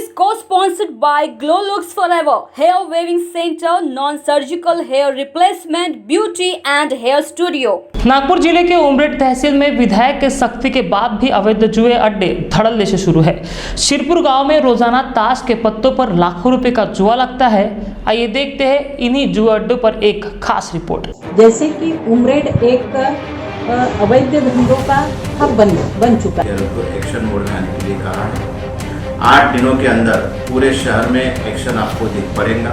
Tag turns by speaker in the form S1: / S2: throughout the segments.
S1: is co-sponsored by Glow Looks Forever, Hair Waving Center, Non-Surgical Hair Replacement, Beauty and Hair Studio।
S2: Nagpur जिले के उमरेड तहसील में विधायक के सख्ती के बाद भी अवैध जुए अड्डे धड़ल्ले से शुरू है। शिरपुर गांव में रोजाना ताश के पत्तों पर लाखों रुपए का जुआ लगता है। आइए देखते हैं इन्हीं जुए अड्डों पर एक खास रिपोर्ट।
S3: जैसे कि उमरेड एक अवैध धंधों का हब बन चुका है।
S4: एक्शन मोड में आने के लिए कहा है। 8 दिनों के अंदर पूरे शहर में एक्शन आपको दिख पड़ेगा।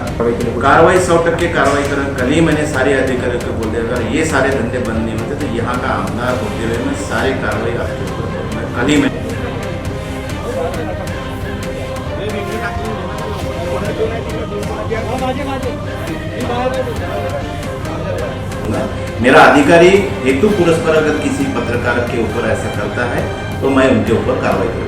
S4: कार्रवाई 100% कार्रवाई करें। कल ही मैंने सारे अधिकारियों को बोल दिया, अगर ये सारे धंधे बंद नहीं होते तो यहाँ का आमदार होते हुए मैं सारी कार्रवाई आपके ऊपर करूँगा। कल ही मैं मेरा अधिकारी हेतु पुरस्कार अगर किसी पत्रकार के ऊपर ऐसा करता है तो मैं उनके ऊपर कार्रवाई करूँगा।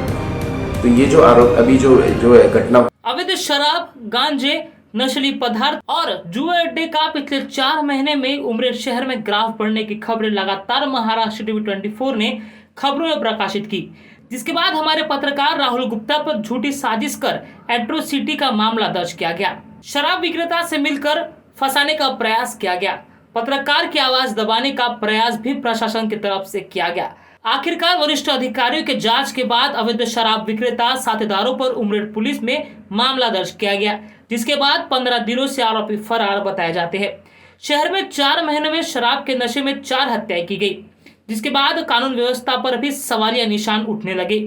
S5: तो ये जो आरोप अभी जो घटना
S2: अवैध शराब, गांजे, नशीली पदार्थ और जुए अड्डे का पिछले 4 महीने में उमरेड शहर में ग्राफ बढ़ने की खबरें लगातार महाराष्ट्र टीवी 24 ने खबरों में प्रकाशित की, जिसके बाद हमारे पत्रकार राहुल गुप्ता पर झूठी साजिश कर एट्रोसिटी का मामला दर्ज किया गया। शराब विक्रेता से मिलकर फंसाने का प्रयास किया गया। पत्रकार की आवाज दबाने का प्रयास भी प्रशासन की तरफ से किया गया। आखिरकार वरिष्ठ अधिकारियों के जांच के बाद अवैध शराब विक्रेता साथीदारों पर उमरेड पुलिस में मामला दर्ज किया गया, जिसके बाद 15 दिनों से आरोपी फरार बताए जाते हैं। शहर में 4 महीने में शराब के नशे में 4 हत्याएं की गई, जिसके बाद कानून व्यवस्था पर भी सवालिया निशान उठने लगे।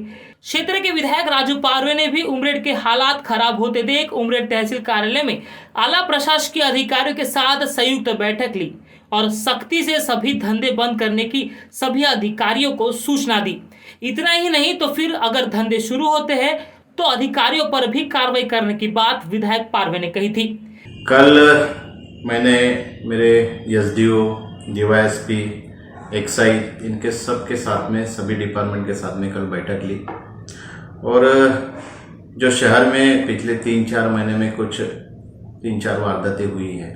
S2: क्षेत्र के विधायक राजू पारवे ने भी उमरेड के हालात खराब होते देख उमरेड तहसील कार्यालय में आला प्रशासकीय अधिकारियों के साथ संयुक्त बैठक ली और सख्ती से सभी धंधे बंद करने की सभी अधिकारियों को सूचना दी। इतना ही नहीं तो फिर अगर धंधे शुरू होते हैं तो अधिकारियों पर भी कार्रवाई करने की बात विधायक पारवे ने कही थी।
S4: कल मैंने मेरे एसडीओ, डीवाईएसपी, एक्साइज इनके सबके साथ में सभी डिपार्टमेंट के साथ में कल बैठक ली और जो शहर में पिछले 3-4 महीने में कुछ 3-4 वारदातें हुई है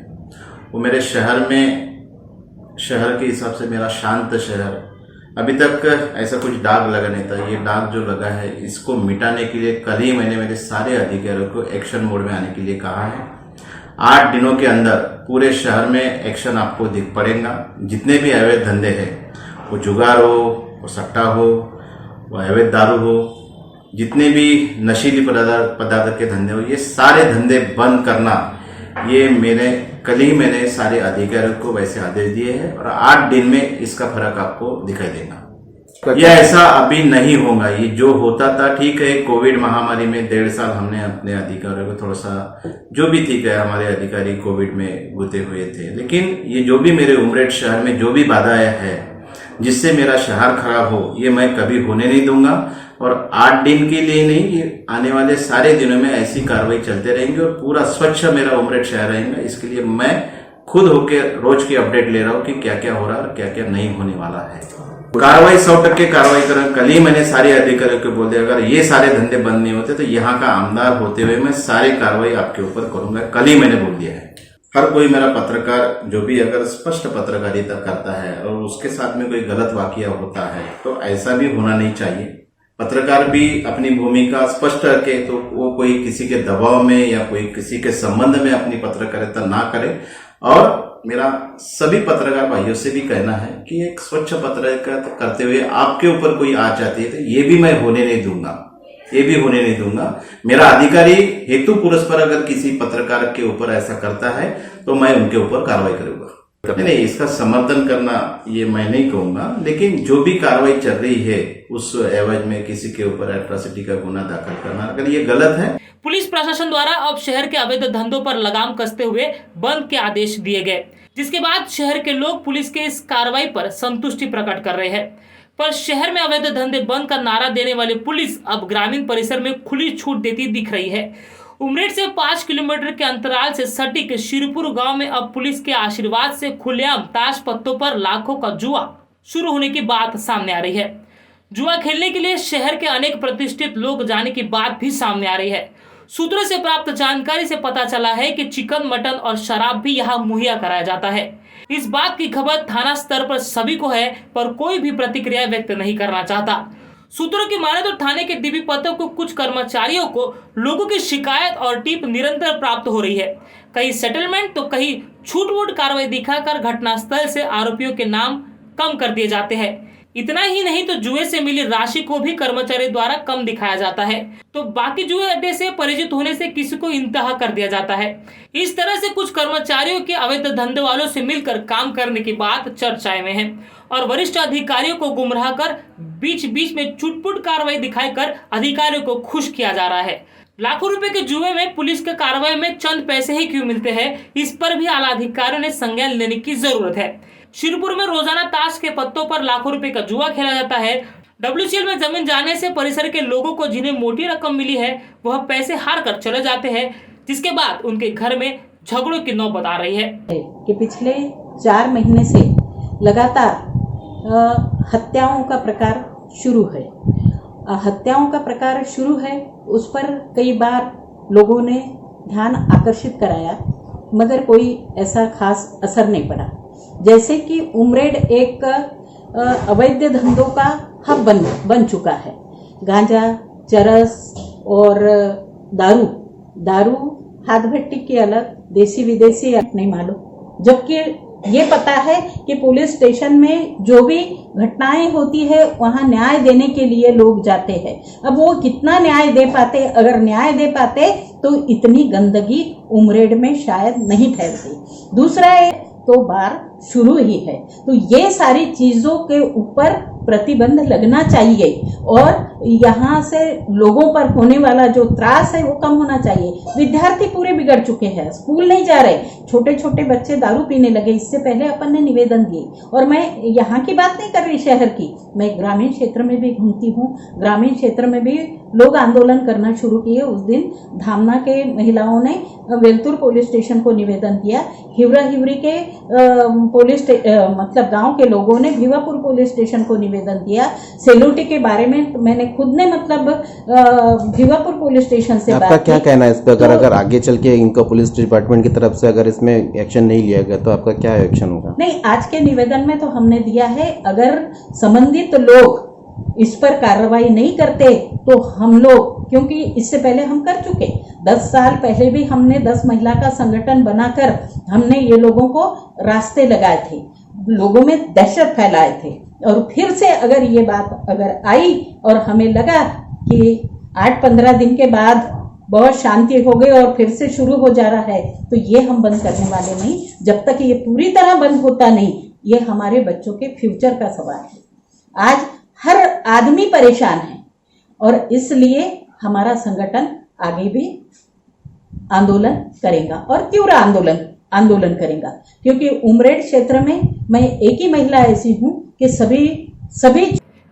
S4: वो मेरे शहर के हिसाब से मेरा शांत शहर, अभी तक ऐसा कुछ दाग लगा नहीं था। ये दाग जो लगा है इसको मिटाने के लिए कल ही मैंने मेरे सारे अधिकारियों को एक्शन मोड में आने के लिए कहा है। 8 दिनों के अंदर पूरे शहर में एक्शन आपको दिख पड़ेगा। जितने भी अवैध धंधे हैं, वो जुगार हो, वो सट्टा हो, वो अवैध दारू हो, जितने भी नशीली पदार्थ के धंधे हो, ये सारे धंधे बंद करना, ये मैंने सारे अधिकारियों को वैसे आदेश दिए हैं और 8 दिन में इसका फर्क आपको दिखाई देगा। ये ऐसा अभी नहीं होगा। ये जो होता था ठीक है, कोविड महामारी में 1.5 साल हमने अपने अधिकारियों को थोड़ा सा जो भी ठीक है, हमारे अधिकारी कोविड में गुते हुए थे, लेकिन ये जो भी मेरे उमरेड शहर में जो भी बाधाएं है जिससे मेरा शहर खराब हो, ये मैं कभी होने नहीं दूंगा। और 8 दिन के लिए नहीं, ये आने वाले सारे दिनों में ऐसी कार्रवाई चलते रहेंगे और पूरा स्वच्छ मेरा उमरेड शहर रहेगा। इसके लिए मैं खुद होकर रोज की अपडेट ले रहा हूँ कि क्या क्या हो रहा है और क्या क्या नहीं होने वाला है। कार्रवाई 100% कार्रवाई करें। कल ही मैंने सारे अधिकारियों को बोल दिया, अगर ये सारे धंधे बंद नहीं होते तो यहाँ का आमदार होते हुए मैं सारी कार्रवाई आपके ऊपर करूंगा। कल ही मैंने बोल दिया है। हर कोई मेरा पत्रकार जो भी अगर स्पष्ट पत्रकारिता करता है और उसके साथ में कोई गलत वाकया होता है तो ऐसा भी होना नहीं चाहिए। पत्रकार भी अपनी भूमिका स्पष्ट रखे तो वो कोई किसी के दबाव में या कोई किसी के संबंध में अपनी पत्रकारिता ना करे। और मेरा सभी पत्रकार भाइयों से भी कहना है कि एक स्वच्छ पत्रकारिता करते हुए आपके ऊपर कोई आ जाती है तो ये भी मैं होने नहीं दूंगा। मेरा अधिकारी हेतु पुरस्कार अगर किसी पत्रकार के ऊपर ऐसा करता है तो मैं उनके ऊपर कार्रवाई करूंगा। नहीं, इसका समर्थन करना ये मैं नहीं कहूंगा, लेकिन जो भी कार्रवाई चल रही है उस एवज में किसी के ऊपर एट्रोसिटी का गुना दाखिल करना अगर ये गलत है।
S2: पुलिस प्रशासन द्वारा अब शहर के अवैध धंधों पर लगाम कसते हुए बंद के आदेश दिए गए, जिसके बाद शहर के लोग पुलिस के इस कार्रवाई पर संतुष्टि प्रकट कर रहे हैं। पर शहर में अवैध धंधे बंद का नारा देने वाली पुलिस अब ग्रामीण परिसर में खुली छूट देती दिख रही है। उमरेड से 5 किलोमीटर के अंतराल से सटीक शिरपुर गांव में अब पुलिस के आशीर्वाद से खुलेआम ताश पत्तों पर लाखों का जुआ शुरू होने की बात सामने आ रही है। जुआ खेलने के लिए शहर के अनेक प्रतिष्ठित लोग जाने की बात भी सामने आ रही है। सूत्रों से प्राप्त जानकारी से पता चला है कि चिकन, मटन और शराब भी यहाँ मुहैया कराया जाता है। इस बात की खबर थाना स्तर पर सभी को है, पर कोई भी प्रतिक्रिया व्यक्त नहीं करना चाहता। सूत्रों की माने तो थाने के डीपी पदों को कुछ कर्मचारियों को लोगों की शिकायत और टिप निरंतर प्राप्त हो रही है। कहीं सेटलमेंट तो कहीं छूट-वूट कार्रवाई दिखाकर घटनास्थल से आरोपियों के नाम कम कर दिए जाते हैं। इतना ही नहीं तो जुए से मिली राशि को भी कर्मचारी द्वारा कम दिखाया जाता है, तो बाकी जुए अड्डे से परिचित होने से किसी को इंतहा कर दिया जाता है। इस तरह से कुछ कर्मचारियों के अवैध धंधे वालों से मिलकर काम करने की बात चर्चाएं में है और वरिष्ठ अधिकारियों को गुमराह कर बीच बीच में छुटपुट कार्रवाई दिखाकर अधिकारियों को खुश किया जा रहा है। लाखों रुपए के जुए में पुलिस के कार्रवाई में चंद पैसे ही क्यों मिलते हैं, इस पर भी आला अधिकारियों ने संज्ञान लेने की जरूरत है। शिरपुर में रोजाना ताश के पत्तों पर लाखों रुपए का जुआ खेला जाता है। WCL में जमीन जाने से परिसर के लोगों को जिन्हें मोटी रकम मिली है वह पैसे हार कर चले जाते हैं, जिसके बाद उनके घर में झगड़ों की नौबत आ रही है
S3: कि पिछले 4 महीने से लगातार हत्याओं का प्रकार शुरू है। हत्याओं का प्रकार शुरू है, उस पर कई बार लोगों ने ध्यान आकर्षित कराया मगर कोई ऐसा खास असर नहीं पड़ा। जैसे कि उमरेड एक अवैध धंधों का हब बन चुका है। गांजा, चरस और दारू हाथ भट्टी के अलग, देसी विदेशी नहीं मालूम। जबकि ये पता है कि पुलिस स्टेशन में जो भी घटनाएं होती है वहां न्याय देने के लिए लोग जाते हैं। अब वो कितना न्याय दे पाते, अगर न्याय दे पाते तो इतनी गंदगी उमरेड में शायद नहीं फैलती। दूसरा तो बार शुरू ही है, तो ये सारी चीजों के ऊपर प्रतिबंध लगना चाहिए और यहाँ से लोगों पर होने वाला जो त्रास है वो कम होना चाहिए। विद्यार्थी पूरे बिगड़ चुके हैं, स्कूल नहीं जा रहे, छोटे छोटे बच्चे दारू पीने लगे। इससे पहले अपन ने निवेदन दिए और मैं यहाँ की बात नहीं कर रही शहर की, मैं ग्रामीण क्षेत्र में भी घूमती हूँ। ग्रामीण क्षेत्र में भी लोग आंदोलन करना शुरू किए। उस दिन धामना के महिलाओं ने वेलतुर पुलिस स्टेशन को निवेदन दिया। हिवरा हिवरी के मतलब गांव के लोगों ने भिवापुर पुलिस स्टेशन को निवेदन दिया। सेलूटी के बारे में मैंने खुद ने मतलब भिवापुर पुलिस स्टेशन से
S5: आपका क्या कहना है इस पर? अगर आगे चल के इनका पुलिस डिपार्टमेंट की तरफ से अगर इसमें एक्शन नहीं लिया गया तो आपका क्या एक्शन होगा?
S3: नहीं, आज के निवेदन में तो हमने दिया है, अगर संबंधित लोग इस पर कार्रवाई नहीं करते तो हम लोग, क्योंकि इससे पहले हम कर चुके, 10 साल पहले भी हमने 10 महिला का संगठन बनाकर हमने ये लोगों को रास्ते लगाए थे, लोगों में दहशत फैलाए थे। और फिर से अगर ये बात अगर आई और हमें लगा कि 8-15 दिन के बाद बहुत शांति हो गई और फिर से शुरू हो जा रहा है, तो ये हम बंद करने वाले नहीं। जब तक ये पूरी तरह बंद होता नहीं, ये हमारे बच्चों के फ्यूचर का सवाल है। आज हर आदमी परेशान है और इसलिए हमारा संगठन आगे भी आंदोलन करेगा और तीव्र आंदोलन करेगा, क्योंकि उमरेड क्षेत्र में मैं एक ही महिला ऐसी हूं कि सभी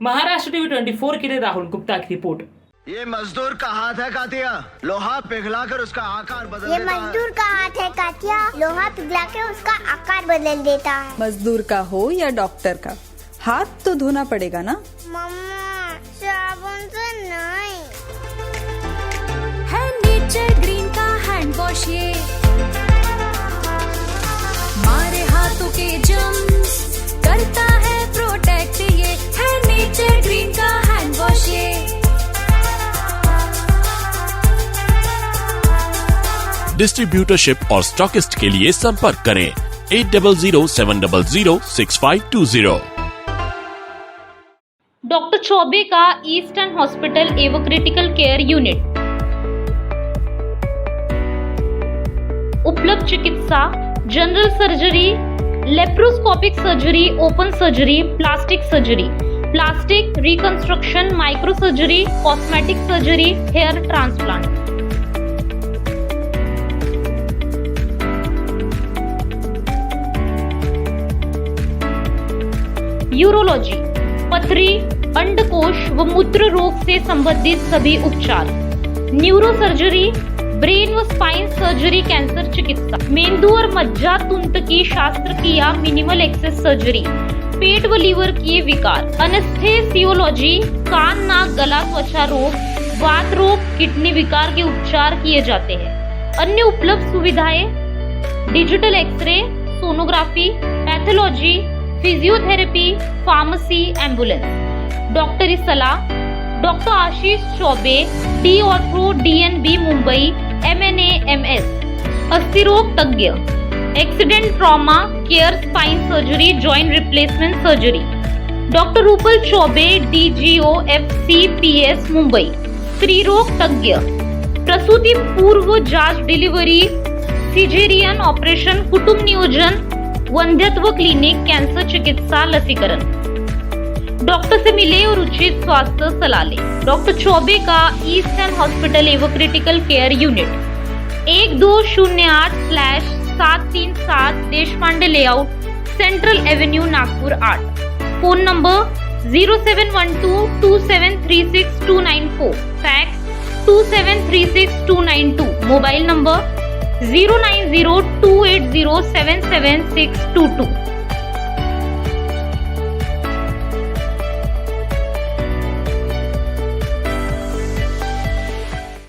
S2: महाराष्ट्र टीवी 24 के लिए राहुल गुप्ता की रिपोर्ट।
S6: ये मजदूर का हाथ है कातिया, लोहा पिघलाकर उसका आकार बदल
S7: ये
S6: देता है।
S7: मजदूर का हाथ है कातिया, लोहा पिघलाकर उसका आकार बदल देता है।
S8: मजदूर का हो या डॉक्टर का, हाथ तो धोना पड़ेगा ना।
S7: मम्मा, साबुन से नहीं।
S9: है नेचर ग्रीन का हैंड वॉश, ये मारे हाथों के जर्म्स करता है प्रोटेक्ट। ये है नेचर ग्रीन का हैंड वॉश, ये
S10: डिस्ट्रीब्यूटरशिप और स्टॉकिस्ट के लिए संपर्क करें 8007006520।
S1: डॉक्टर चौबे का ईस्टर्न हॉस्पिटल एवं क्रिटिकल केयर यूनिट उपलब्ध चिकित्सा, general surgery, laparoscopic surgery, open surgery, plastic surgery, plastic reconstruction, micro surgery, cosmetic surgery, hair transplant. Urology, पथरी, अंडकोश व मूत्र रोग से संबंधित सभी उपचार। न्यूरो सर्जरी, ब्रेन व स्पाइन सर्जरी, कैंसर चिकित्सा, मेंदू और मज्जा तंत्र की शस्त्रक्रिया, मिनिमल एक्सेस सर्जरी, पेट व लीवर के विकार, एनेस्थेसियोलॉजी, कान, नाक, गला, त्वचा रोग, वात रोग, किडनी विकार के उपचार किए जाते हैं। अन्य उपलब्ध सुविधाएं digital x ray, sonography, pathology, physiotherapy, pharmacy, ambulance. डॉक्टरी सलाह, doctor Ashish Chaubey, D ortho DNB Mumbai, MNA MS, अस्थिरोग तज्ञ, accident trauma care spine surgery joint replacement surgery, doctor Rupal Chaubey, DGO FCPS Mumbai, स्त्रीरोग तज्ञ, प्रसूति पूर्व जांच डिलीवरी, सिजेरियन ऑपरेशन, कुटुंब नियोजन, वंध्यत्व क्लिनिक, कैंसर चिकित्सा, लसीकरण। डॉक्टर से मिले और उचित स्वास्थ्य सलाह लें। डॉक्टर चौबे का ईस्टर्न हॉस्पिटल एवं critical care unit 1208/737 Deshpande layout, central Avenue, Nagpur 8। Phone number 07122736 fax 2736 mobile number 0902807762